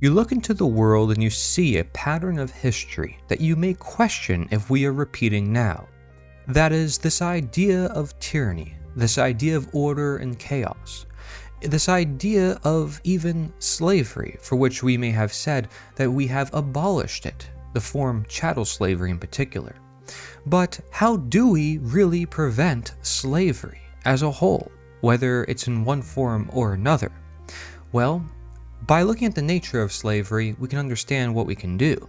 You look into the world and you see a pattern of history that you may question if we are repeating now. That is, this idea of tyranny, this idea of order and chaos, this idea of even slavery, for which we may have said that we have abolished it, the form chattel slavery in particular. But how do we really prevent slavery as a whole, whether it's in one form or another? Well, by looking at the nature of slavery, we can understand what we can do.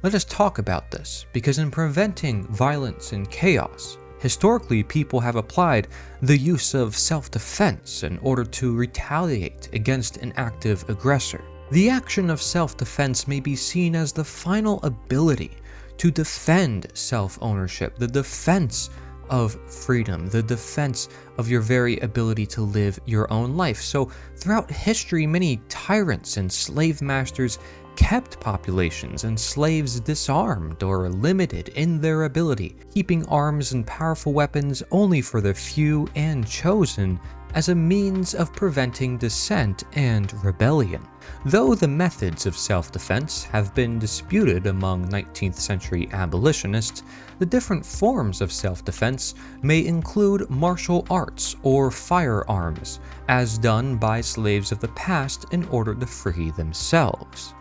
Let us talk about this, because in preventing violence and chaos, historically people have applied the use of self-defense in order to retaliate against an active aggressor. The action of self-defense may be seen as the final ability to defend self-ownership, the defense of freedom, the defense of your very ability to live your own life. So throughout history, many tyrants and slave masters kept populations and slaves disarmed or limited in their ability, keeping arms and powerful weapons only for the few and chosen as a means of preventing dissent and rebellion. Though the methods of self-defense have been disputed among 19th century abolitionists, the different forms of self-defense may include martial arts or firearms, as done by slaves of the past in order to free themselves.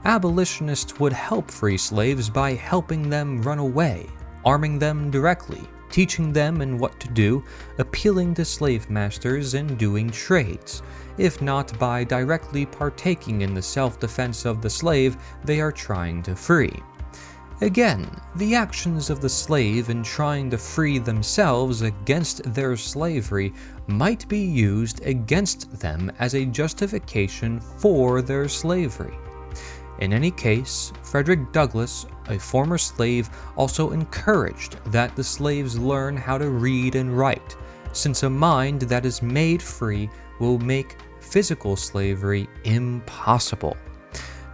Abolitionists would help free slaves by helping them run away, arming them directly, teaching them in what to do, appealing to slave masters, and doing trades, if not by directly partaking in the self-defense of the slave they are trying to free. Again, the actions of the slave in trying to free themselves against their slavery might be used against them as a justification for their slavery. In any case, Frederick Douglass, a former slave, also encouraged that the slaves learn how to read and write, since a mind that is made free will make physical slavery impossible.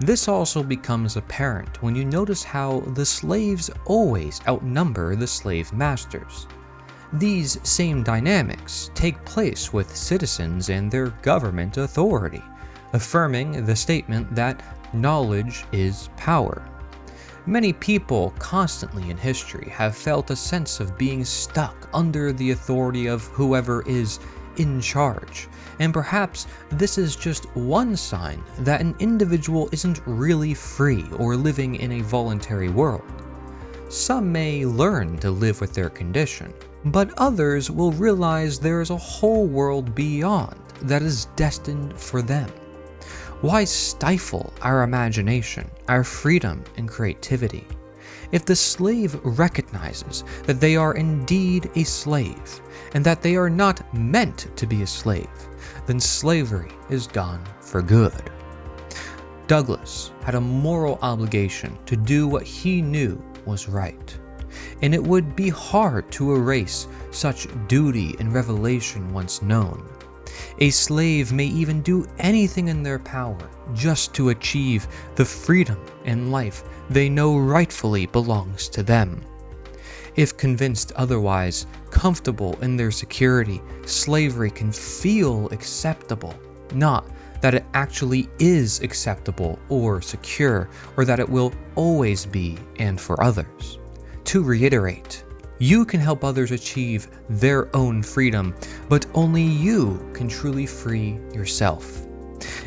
This also becomes apparent when you notice how the slaves always outnumber the slave masters. These same dynamics take place with citizens and their government authority, affirming the statement that knowledge is power. Many people constantly in history have felt a sense of being stuck under the authority of whoever is in charge, and perhaps this is just one sign that an individual isn't really free or living in a voluntary world. Some may learn to live with their condition, but others will realize there is a whole world beyond that is destined for them. Why stifle our imagination, our freedom, and creativity? If the slave recognizes that they are indeed a slave, and that they are not meant to be a slave, then slavery is gone for good. Douglass had a moral obligation to do what he knew was right, and it would be hard to erase such duty and revelation once known. A slave may even do anything in their power just to achieve the freedom and life they know rightfully belongs to them. If convinced otherwise, comfortable in their security, slavery can feel acceptable, not that it actually is acceptable or secure, or that it will always be and for others. To reiterate, you can help others achieve their own freedom, but only you can truly free yourself.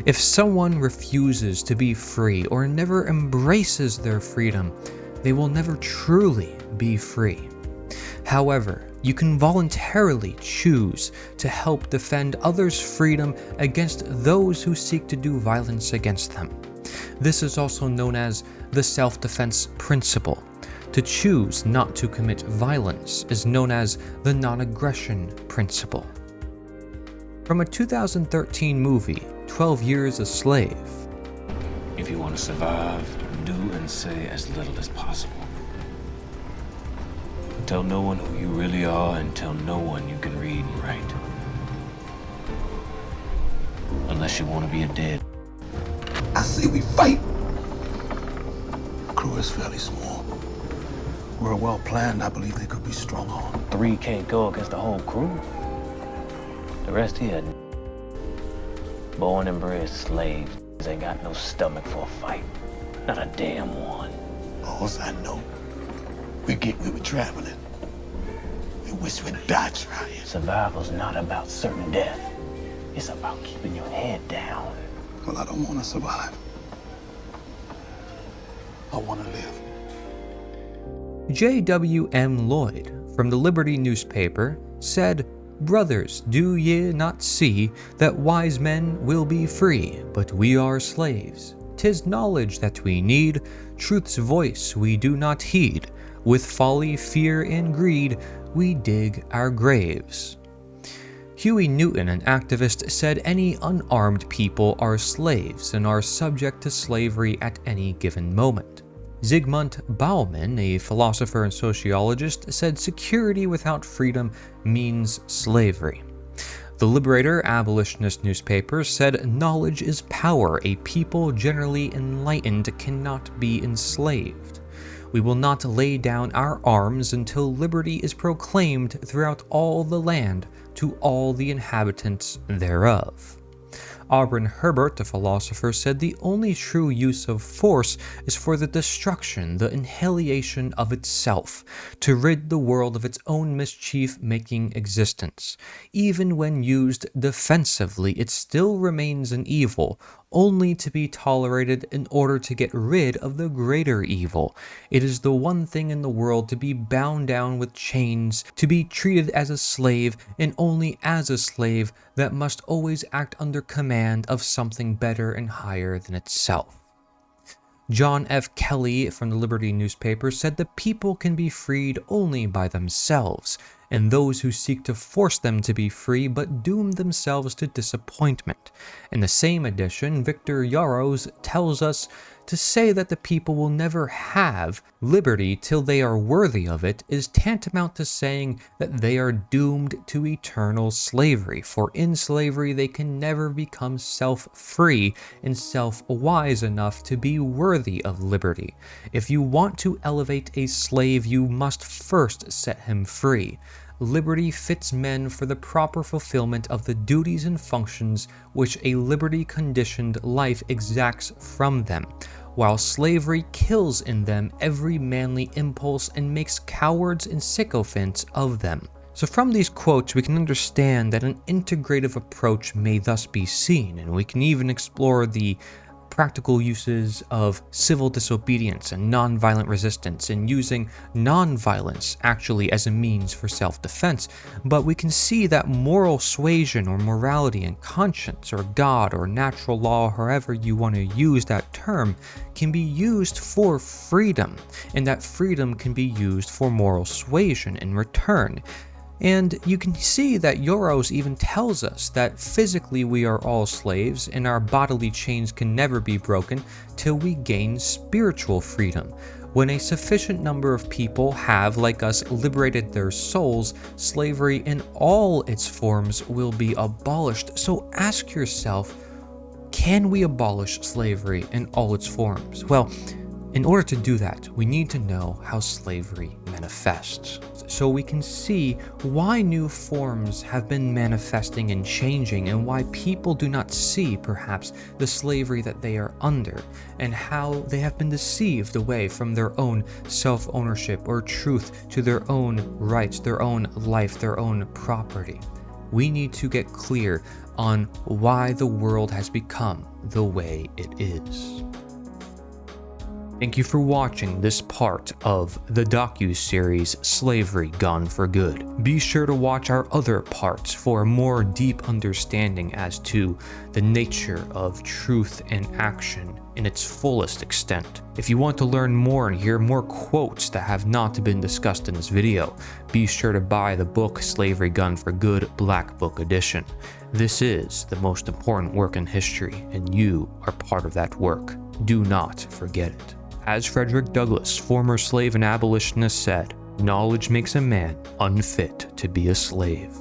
If someone refuses to be free or never embraces their freedom, they will never truly be free. However, you can voluntarily choose to help defend others' freedom against those who seek to do violence against them. This is also known as the self-defense principle. To choose not to commit violence is known as the non-aggression principle. From a 2013 movie, 12 Years a Slave. If you want to survive, do and say as little as possible. Tell no one who you really are, and tell no one you can read and write. Unless you want to be a dead. I say we fight. The crew is fairly small. We're well planned. I believe they could be strong on. 3 can't go against the whole crew. The rest here, born and bred slaves. ain't got no stomach for a fight. Not a damn one. All I know, we get where we're traveling. We wish we'd die trying. Survival's not about certain death. It's about keeping your head down. Well, I don't want to survive. I want to live. J.W.M. Lloyd from the Liberty newspaper said, "Brothers, do ye not see that wise men will be free, but we are slaves? 'Tis knowledge that we need, truth's voice we do not heed. With folly, fear, and greed, we dig our graves." Huey Newton, an activist, said any unarmed people are slaves and are subject to slavery at any given moment. Zygmunt Bauman, a philosopher and sociologist, said security without freedom means slavery. The Liberator abolitionist newspaper said knowledge is power. A people generally enlightened cannot be enslaved. We will not lay down our arms until liberty is proclaimed throughout all the land to all the inhabitants thereof. Auburn Herbert, a philosopher, said the only true use of force is for the destruction, the annihilation of itself, to rid the world of its own mischief-making existence. Even when used defensively, it still remains an evil, only to be tolerated in order to get rid of the greater evil. It is the one thing in the world to be bound down with chains, to be treated as a slave, and only as a slave, that must always act under command of something better and higher than itself. John F. Kelly from the Liberty newspaper said the people can be freed only by themselves, and those who seek to force them to be free but doom themselves to disappointment. In the same edition, Victor Yarros tells us to say that the people will never have liberty till they are worthy of it is tantamount to saying that they are doomed to eternal slavery, for in slavery they can never become self-free and self-wise enough to be worthy of liberty. If you want to elevate a slave, you must first set him free. Liberty fits men for the proper fulfillment of the duties and functions which a liberty-conditioned life exacts from them, while slavery kills in them every manly impulse and makes cowards and sycophants of them. So from these quotes, we can understand that an integrative approach may thus be seen, and we can even explore the practical uses of civil disobedience and nonviolent resistance, and using nonviolence actually as a means for self-defense. But we can see that moral suasion or morality and conscience or God or natural law, however you want to use that term, can be used for freedom, and that freedom can be used for moral suasion in return. And you can see that Yarros even tells us that physically we are all slaves and our bodily chains can never be broken till we gain spiritual freedom. When a sufficient number of people have, like us, liberated their souls, slavery in all its forms will be abolished. So ask yourself, can we abolish slavery in all its forms? Well, in order to do that, we need to know how slavery manifests, so we can see why new forms have been manifesting and changing, and why people do not see, perhaps, the slavery that they are under, and how they have been deceived away from their own self-ownership or truth to their own rights, their own life, their own property. We need to get clear on why the world has become the way it is. Thank you for watching this part of the docu-series Slavery Gone for Good. Be sure to watch our other parts for a more deep understanding as to the nature of truth and action in its fullest extent. If you want to learn more and hear more quotes that have not been discussed in this video, be sure to buy the book Slavery Gone for Good Black Book Edition. This is the most important work in history, and you are part of that work. Do not forget it. As Frederick Douglass, former slave and abolitionist, said, "Knowledge makes a man unfit to be a slave."